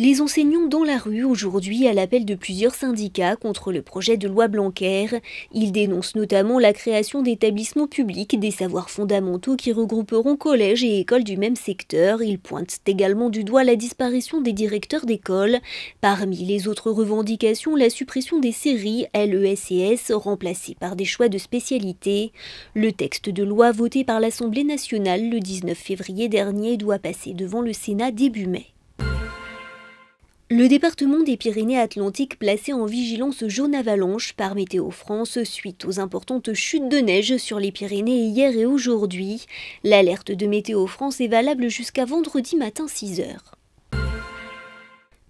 Les enseignants dans la rue aujourd'hui à l'appel de plusieurs syndicats contre le projet de loi Blanquer. Ils dénoncent notamment la création d'établissements publics des savoirs fondamentaux qui regrouperont collèges et écoles du même secteur. Ils pointent également du doigt la disparition des directeurs d'école. Parmi les autres revendications, la suppression des séries LES et S remplacées par des choix de spécialité. Le texte de loi voté par l'Assemblée nationale le 19 février dernier doit passer devant le Sénat début mai. Le département des Pyrénées-Atlantiques placé en vigilance jaune avalanche par Météo France suite aux importantes chutes de neige sur les Pyrénées hier et aujourd'hui. L'alerte de Météo France est valable jusqu'à vendredi matin 6 h.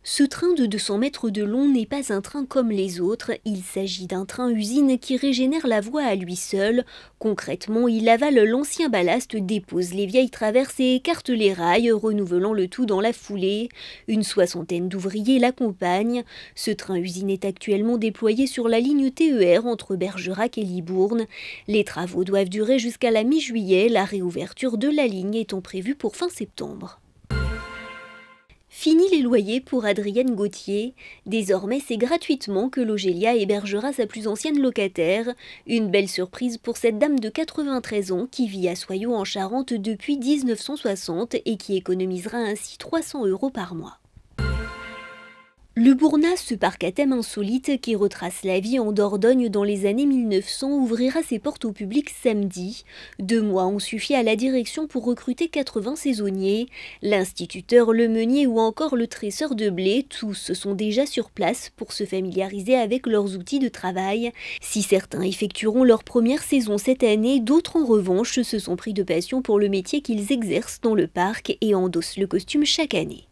Ce train de 200 mètres de long n'est pas un train comme les autres, il s'agit d'un train-usine qui régénère la voie à lui seul. Concrètement, il avale l'ancien ballast, dépose les vieilles traverses et écarte les rails, renouvelant le tout dans la foulée. Une soixantaine d'ouvriers l'accompagnent. Ce train-usine est actuellement déployé sur la ligne TER entre Bergerac et Libourne. Les travaux doivent durer jusqu'à la mi-juillet, la réouverture de la ligne étant prévue pour fin septembre. Fini les loyers pour Adrienne Gauthier. Désormais, c'est gratuitement que Logélia hébergera sa plus ancienne locataire. Une belle surprise pour cette dame de 93 ans qui vit à Soyaux en Charente depuis 1960 et qui économisera ainsi 300 € par mois. Le Bournas, ce parc à thème insolite qui retrace la vie en Dordogne dans les années 1900, ouvrira ses portes au public samedi. 2 mois ont suffi à la direction pour recruter 80 saisonniers. L'instituteur, le meunier ou encore le tresseur de blé, tous sont déjà sur place pour se familiariser avec leurs outils de travail. Si certains effectueront leur première saison cette année, d'autres en revanche se sont pris de passion pour le métier qu'ils exercent dans le parc et endossent le costume chaque année.